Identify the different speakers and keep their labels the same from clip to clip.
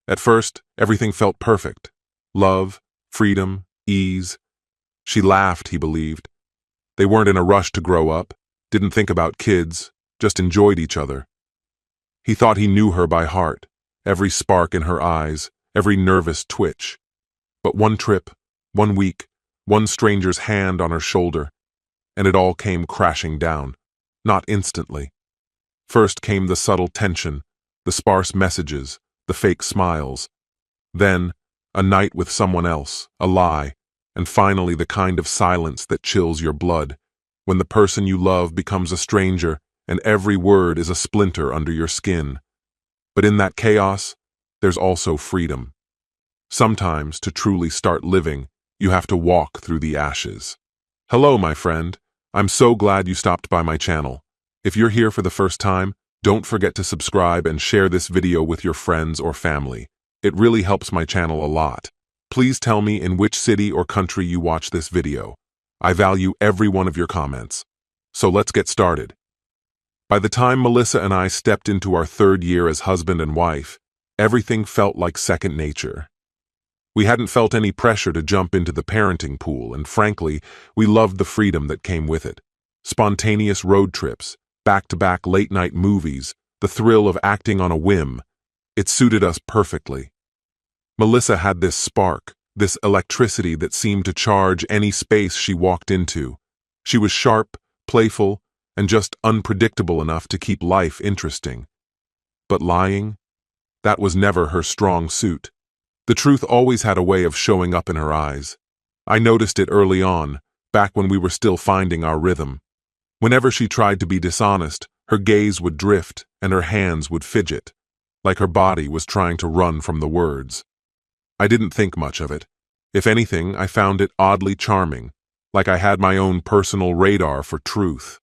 Speaker 1: At first, everything felt perfect. Love, freedom, ease. She laughed, he believed. They weren't in a rush to grow up, didn't think about kids, just enjoyed each other. He thought he knew her by heart, every spark in her eyes, every nervous twitch. But one trip, one week, one stranger's hand on her shoulder, and it all came crashing down. Not instantly. First came the subtle tension, the sparse messages, the fake smiles. Then, a night with someone else, a lie, and finally the kind of silence that chills your blood, when the person you love becomes a stranger and every word is a splinter under your skin. But in that chaos, there's also freedom. Sometimes, to truly start living, you have to walk through the ashes. Hello, my friend. I'm so glad you stopped by my channel. If you're here for the first time, don't forget to subscribe and share this video with your friends or family. It really helps my channel a lot. Please tell me in which city or country you watch this video. I value every one of your comments. So let's get started. By the time Melissa and I stepped into our third year as husband and wife, everything felt like second nature. We hadn't felt any pressure to jump into the parenting pool, and frankly, we loved the freedom that came with it. Spontaneous road trips, back-to-back late-night movies, the thrill of acting on a whim. It suited us perfectly. Melissa had this spark, this electricity that seemed to charge any space she walked into. She was sharp, playful, and just unpredictable enough to keep life interesting. But lying? That was never her strong suit. The truth always had a way of showing up in her eyes. I noticed it early on, back when we were still finding our rhythm. Whenever she tried to be dishonest, her gaze would drift and her hands would fidget, like her body was trying to run from the words. I didn't think much of it. If anything, I found it oddly charming, like I had my own personal radar for truth.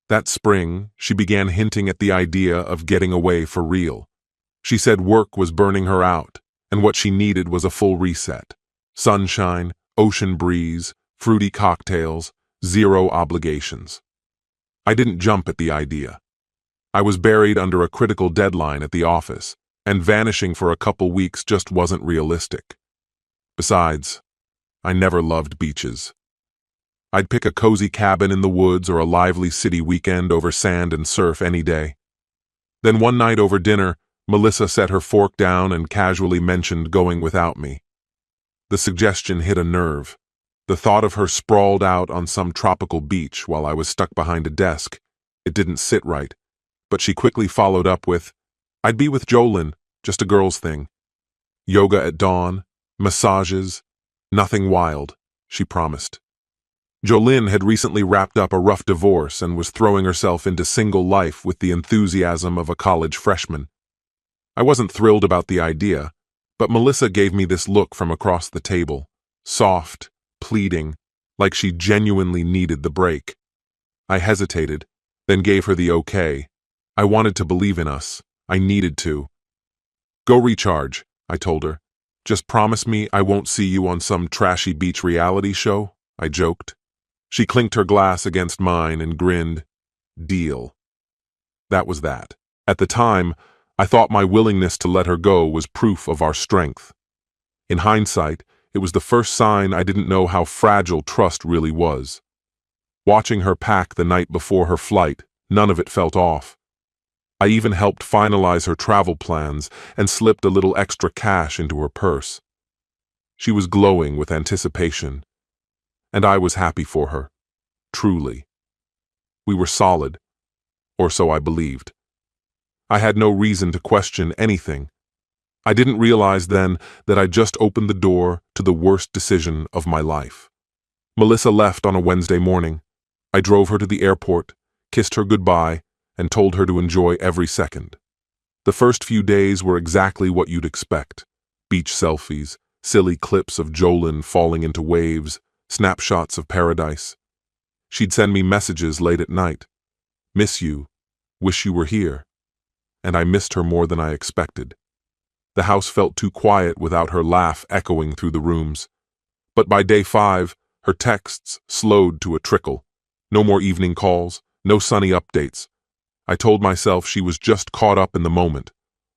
Speaker 1: That spring, she began hinting at the idea of getting away for real. She said work was burning her out, and what she needed was a full reset. Sunshine, ocean breeze, fruity cocktails, zero obligations. I didn't jump at the idea. I was buried under a critical deadline at the office, and vanishing for a couple weeks just wasn't realistic. Besides, I never loved beaches. I'd pick a cozy cabin in the woods or a lively city weekend over sand and surf any day. Then one night over dinner, Melissa set her fork down and casually mentioned going without me. The suggestion hit a nerve. The thought of her sprawled out on some tropical beach while I was stuck behind a desk, it didn't sit right. But she quickly followed up with, "I'd be with Jolyn, just a girl's thing. Yoga at dawn, massages, nothing wild," she promised. Jolyn had recently wrapped up a rough divorce and was throwing herself into single life with the enthusiasm of a college freshman. I wasn't thrilled about the idea, but Melissa gave me this look from across the table, soft, pleading, like she genuinely needed the break. I hesitated, then gave her the okay. I wanted to believe in us. I needed to. "Go recharge," I told her. "Just promise me I won't see you on some trashy beach reality show," I joked. She clinked her glass against mine and grinned. Deal. That was that. At the time, I thought my willingness to let her go was proof of our strength. In hindsight, it was the first sign I didn't know how fragile trust really was. Watching her pack the night before her flight, none of it felt off. I even helped finalize her travel plans and slipped a little extra cash into her purse. She was glowing with anticipation, and I was happy for her, truly. We were solid, or so I believed. I had no reason to question anything. I didn't realize then that I just opened the door to the worst decision of my life. Melissa left on a Wednesday morning. I drove her to the airport, kissed her goodbye, and told her to enjoy every second. The first few days were exactly what you'd expect. Beach selfies, silly clips of Jolyn falling into waves, snapshots of paradise. She'd send me messages late at night. "Miss you. Wish you were here." And I missed her more than I expected. The house felt too quiet without her laugh echoing through the rooms. But by day 5, her texts slowed to a trickle. No more evening calls, no sunny updates. I told myself she was just caught up in the moment,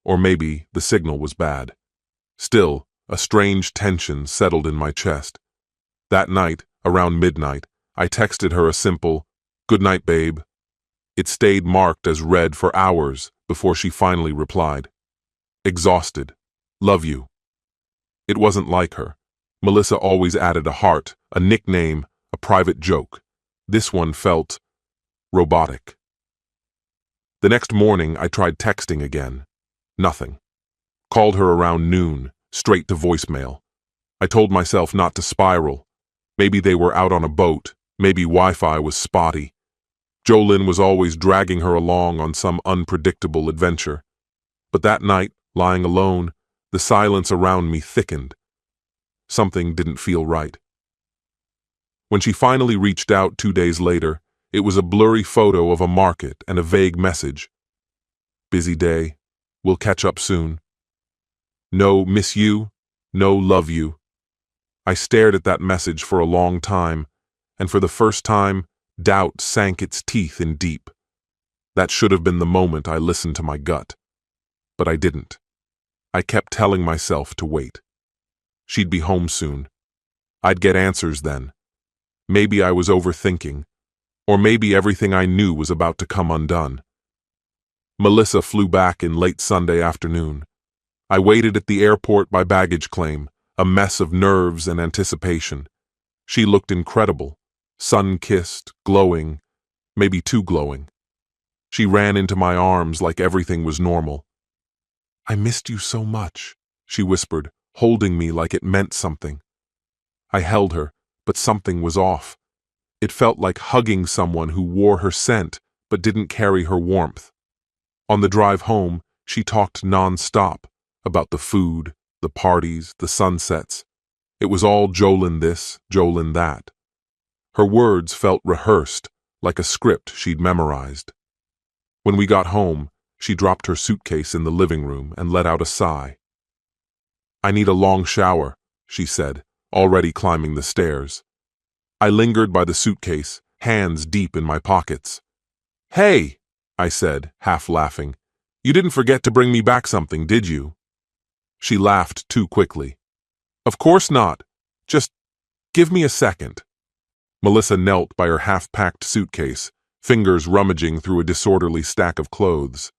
Speaker 1: Or maybe the signal was bad. Still, a strange tension settled in my chest. That night, around midnight, I texted her a simple, "Good night, babe." It stayed marked as read for hours before she finally replied. Exhausted. Love you. It wasn't like her. Melissa always added a heart, a nickname, a private joke. This one felt robotic. The next morning, I tried texting again. Nothing. Called her around noon, straight to voicemail. I told myself not to spiral. Maybe they were out on a boat. Maybe Wi-Fi was spotty. Jolyn was always dragging her along on some unpredictable adventure. But that night, lying alone, the silence around me thickened. Something didn't feel right. When she finally reached out 2 days later, it was a blurry photo of a market and a vague message. Busy day. We'll catch up soon. No miss you, no love you. I stared at that message for a long time, and for the first time, doubt sank its teeth in deep. That should have been the moment I listened to my gut. But I didn't. I kept telling myself to wait. She'd be home soon. I'd get answers then. Maybe I was overthinking, or maybe everything I knew was about to come undone. Melissa flew back in late Sunday afternoon. I waited at the airport by baggage claim, a mess of nerves and anticipation. She looked incredible, sun-kissed, glowing, maybe too glowing. She ran into my arms like everything was normal. "I missed you so much," she whispered, holding me like it meant something. I held her, but something was off. It felt like hugging someone who wore her scent but didn't carry her warmth. On the drive home, she talked non-stop about the food, the parties, the sunsets. It was all Jolyn this, Jolyn that. Her words felt rehearsed, like a script she'd memorized. When we got home, she dropped her suitcase in the living room and let out a sigh. "I need a long shower," she said, already climbing the stairs. I lingered by the suitcase, hands deep in my pockets. "Hey," I said, half laughing. "You didn't forget to bring me back something, did you?" She laughed too quickly. "Of course not. Just give me a second." Melissa knelt by her half-packed suitcase, fingers rummaging through a disorderly stack of clothes.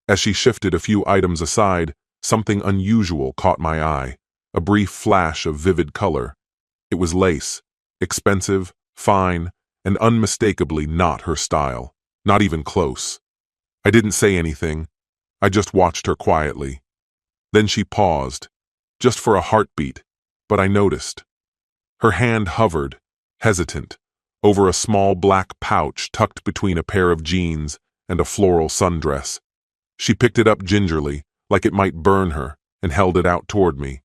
Speaker 1: As she shifted a few items aside, something unusual caught my eye, a brief flash of vivid color. It was lace, expensive, fine, and unmistakably not her style, not even close. I didn't say anything. I just watched her quietly. Then she paused, just for a heartbeat, but I noticed. Her hand hovered, hesitant, over a small black pouch tucked between a pair of jeans and a floral sundress. She picked it up gingerly, like it might burn her, and held it out toward me.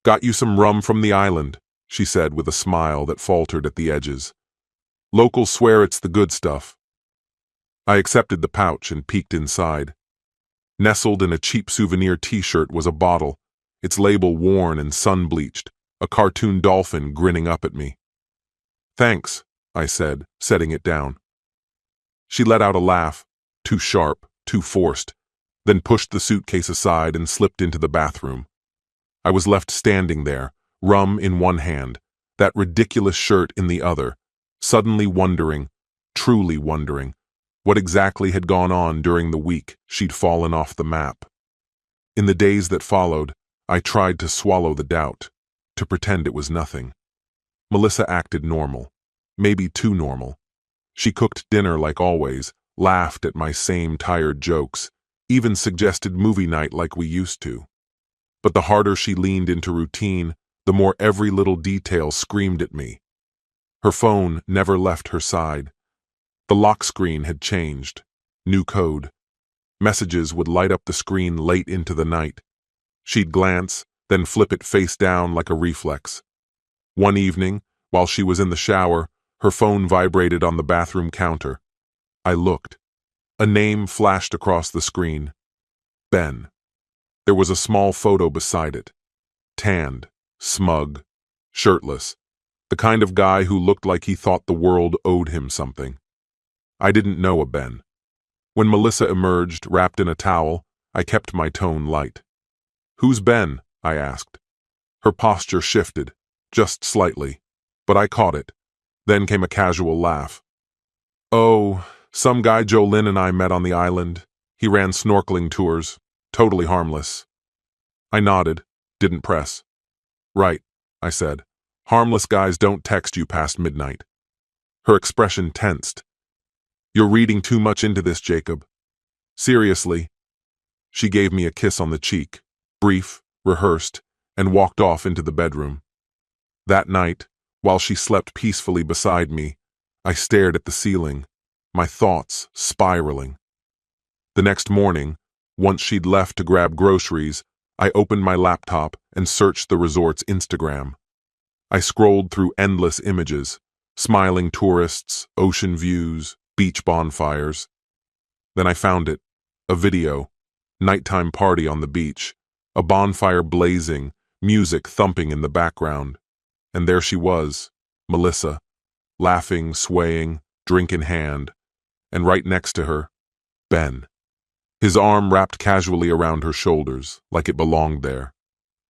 Speaker 1: "Got you some rum from the island," she said with a smile that faltered at the edges. "Locals swear it's the good stuff." I accepted the pouch and peeked inside. Nestled in a cheap souvenir t-shirt was a bottle, its label worn and sun-bleached, a cartoon dolphin grinning up at me. "Thanks," I said, setting it down. She let out a laugh, too sharp, too forced, then pushed the suitcase aside and slipped into the bathroom. I was left standing there, rum in one hand, that ridiculous shirt in the other, suddenly wondering, truly wondering, what exactly had gone on during the week she'd fallen off the map. In the days that followed, I tried to swallow the doubt, to pretend it was nothing. Melissa acted normal, maybe too normal. She cooked dinner like always, laughed at my same tired jokes, even suggested movie night like we used to. But the harder she leaned into routine, the more every little detail screamed at me. Her phone never left her side. The lock screen had changed. New code. Messages would light up the screen late into the night. She'd glance, then flip it face down like a reflex. One evening, while she was in the shower, her phone vibrated on the bathroom counter. I looked. A name flashed across the screen. Ben. There was a small photo beside it. Tanned, smug, shirtless. The kind of guy who looked like he thought the world owed him something. I didn't know a Ben. When Melissa emerged, wrapped in a towel, I kept my tone light. "Who's Ben?" I asked. Her posture shifted, just slightly, but I caught it. Then came a casual laugh. "Oh, some guy Jolynn and I met on the island. He ran snorkeling tours. Totally harmless." I nodded, didn't press. "Right," I said. "Harmless guys don't text you past midnight." Her expression tensed. "You're reading too much into this, Jacob." "Seriously." She gave me a kiss on the cheek, brief, rehearsed, and walked off into the bedroom. That night, while she slept peacefully beside me, I stared at the ceiling, my thoughts spiraling. The next morning, once she'd left to grab groceries, I opened my laptop and searched the resort's Instagram. I scrolled through endless images, smiling tourists, ocean views, beach bonfires. Then I found it, a video, nighttime party on the beach, a bonfire blazing, music thumping in the background. And there she was, Melissa, laughing, swaying, drink in hand, and right next to her, Ben. His arm wrapped casually around her shoulders, like it belonged there.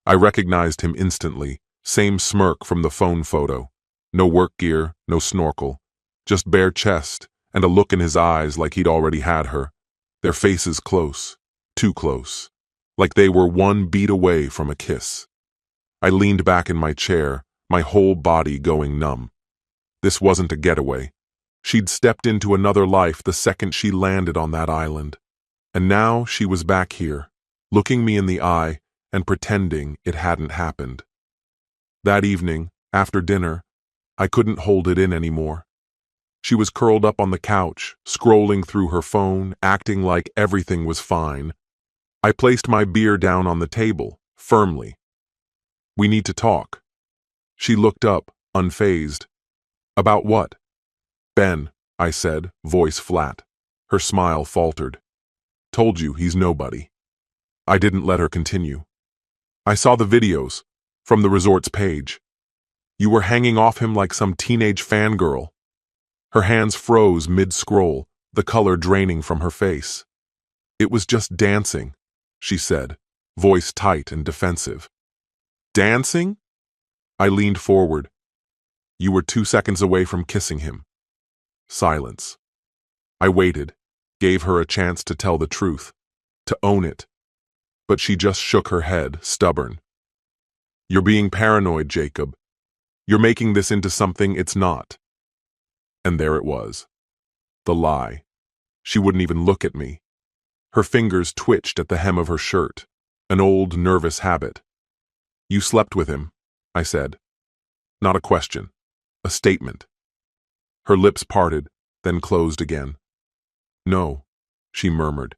Speaker 1: I recognized him instantly, same smirk from the phone photo. No work gear, no snorkel, just bare chest and a look in his eyes like he'd already had her. Their faces close, too close, like they were one beat away from a kiss. I leaned back in my chair, my whole body going numb. This wasn't a getaway. She'd stepped into another life the second she landed on that island. And now she was back here, looking me in the eye and pretending it hadn't happened. That evening, after dinner, I couldn't hold it in anymore. She was curled up on the couch, scrolling through her phone, acting like everything was fine. I placed my beer down on the table, firmly. "We need to talk." She looked up, unfazed. "About what?" "Ben," I said, voice flat. Her smile faltered. "Told you he's nobody." I didn't let her continue. "I saw the videos, from the resort's page. You were hanging off him like some teenage fangirl." Her hands froze mid-scroll, the color draining from her face. "It was just dancing," she said, voice tight and defensive. "Dancing?" I leaned forward. "You were 2 seconds away from kissing him." Silence. I waited, gave her a chance to tell the truth, to own it. But she just shook her head, stubborn. "You're being paranoid, Jacob. You're making this into something it's not." And there it was. The lie. She wouldn't even look at me. Her fingers twitched at the hem of her shirt, an old, nervous habit. "You slept with him," I said. Not a question, a statement. Her lips parted, then closed again. "No," she murmured.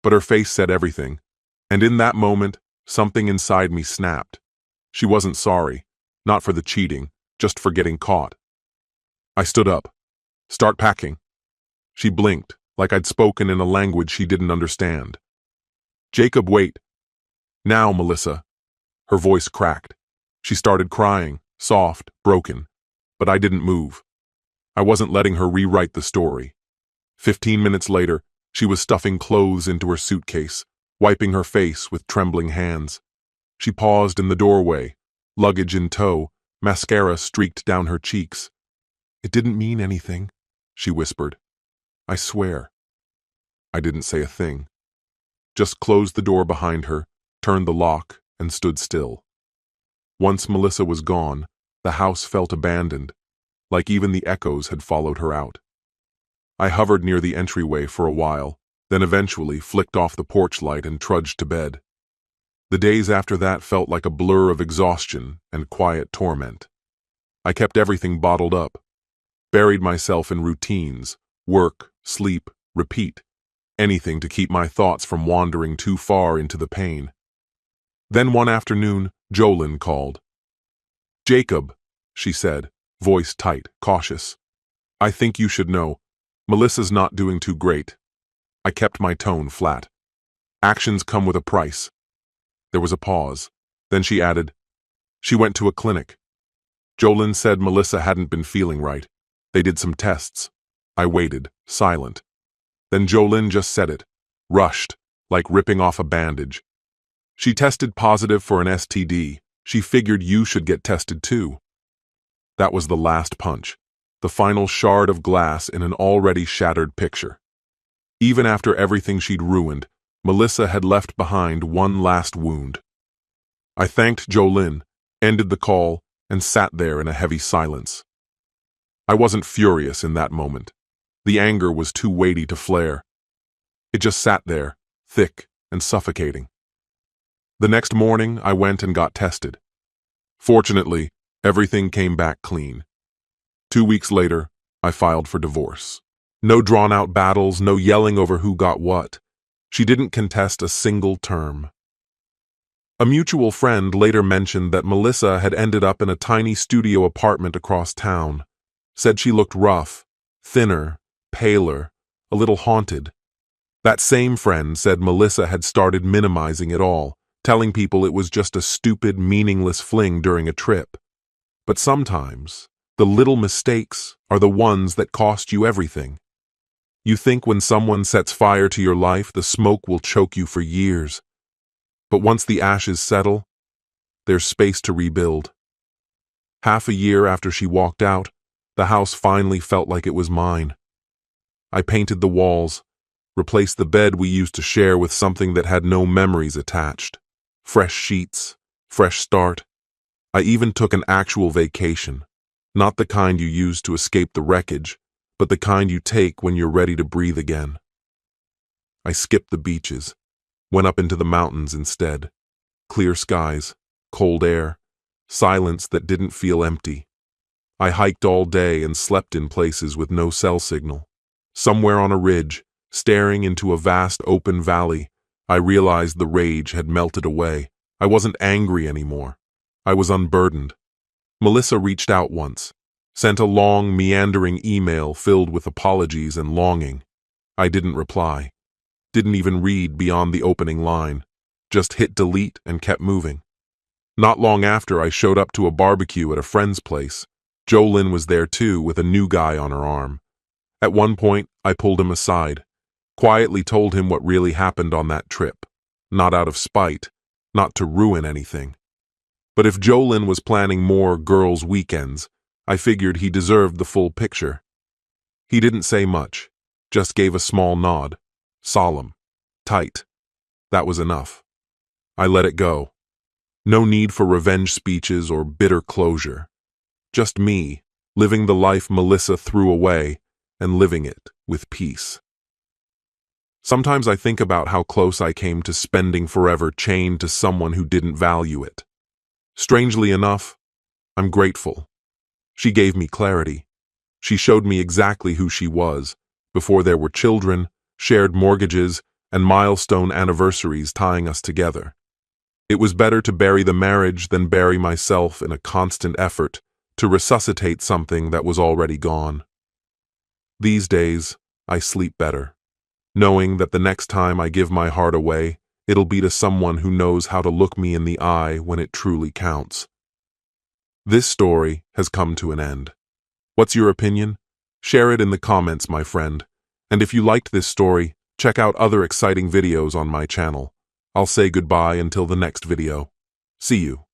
Speaker 1: But her face said everything, and in that moment, something inside me snapped. She wasn't sorry, not for the cheating, just for getting caught. I stood up. "Start packing." She blinked, like I'd spoken in a language she didn't understand. "Jacob, wait." "Now, Melissa." Her voice cracked. She started crying, soft, broken, but I didn't move. I wasn't letting her rewrite the story. 15 minutes later, she was stuffing clothes into her suitcase, wiping her face with trembling hands. She paused in the doorway, luggage in tow, mascara streaked down her cheeks. "It didn't mean anything," she whispered. "I swear." I didn't say a thing. Just closed the door behind her, turned the lock, and stood still. Once Melissa was gone, the house felt abandoned, like even the echoes had followed her out. I hovered near the entryway for a while, then eventually flicked off the porch light and trudged to bed. The days after that felt like a blur of exhaustion and quiet torment. I kept everything bottled up, buried myself in routines, work, sleep, repeat, anything to keep my thoughts from wandering too far into the pain. Then one afternoon, Jolynn called. "Jacob," she said, voice tight, cautious. "I think you should know. Melissa's not doing too great." I kept my tone flat. "Actions come with a price." There was a pause. Then she added, "She went to a clinic. Jolynn said Melissa hadn't been feeling right. They did some tests." I waited, silent. Then Jolynn just said it, rushed, like ripping off a bandage. She tested positive for an STD. She figured you should get tested too. That was the last punch, the final shard of glass in an already shattered picture. Even after everything she'd ruined, Melissa had left behind one last wound. I thanked Jolynn, ended the call, and sat there in a heavy silence. I wasn't furious in that moment. The anger was too weighty to flare. It just sat there, thick and suffocating. The next morning, I went and got tested. Fortunately, everything came back clean. 2 weeks later, I filed for divorce. No drawn-out battles, no yelling over who got what. She didn't contest a single term. A mutual friend later mentioned that Melissa had ended up in a tiny studio apartment across town. Said she looked rough, thinner, paler, a little haunted. That same friend said Melissa had started minimizing it all, telling people it was just a stupid, meaningless fling during a trip. But sometimes, the little mistakes are the ones that cost you everything. You think when someone sets fire to your life, the smoke will choke you for years. But once the ashes settle, there's space to rebuild. Half a year after she walked out, the house finally felt like it was mine. I painted the walls, replaced the bed we used to share with something that had no memories attached. Fresh sheets, fresh start. I even took an actual vacation, not the kind you use to escape the wreckage, but the kind you take when you're ready to breathe again. I skipped the beaches, went up into the mountains instead. Clear skies, cold air, silence that didn't feel empty. I hiked all day and slept in places with no cell signal. Somewhere on a ridge, staring into a vast open valley, I realized the rage had melted away. I wasn't angry anymore. I was unburdened. Melissa reached out once, sent a long, meandering email filled with apologies and longing. I didn't reply. Didn't even read beyond the opening line. Just hit delete and kept moving. Not long after, I showed up to a barbecue at a friend's place. Jolynn was there too, with a new guy on her arm. At one point, I pulled him aside, quietly told him what really happened on that trip. Not out of spite, not to ruin anything. But if Jolynn was planning more girls' weekends, I figured he deserved the full picture. He didn't say much, just gave a small nod. Solemn, tight. That was enough. I let it go. No need for revenge speeches or bitter closure. Just me, living the life Melissa threw away, and living it with peace. Sometimes I think about how close I came to spending forever chained to someone who didn't value it. Strangely enough, I'm grateful. She gave me clarity. She showed me exactly who she was, before there were children, shared mortgages, and milestone anniversaries tying us together. It was better to bury the marriage than bury myself in a constant effort to resuscitate something that was already gone. These days, I sleep better, knowing that the next time I give my heart away, it'll be to someone who knows how to look me in the eye when it truly counts. This story has come to an end. What's your opinion? Share it in the comments, my friend. And if you liked this story, check out other exciting videos on my channel. I'll say goodbye until the next video. See you.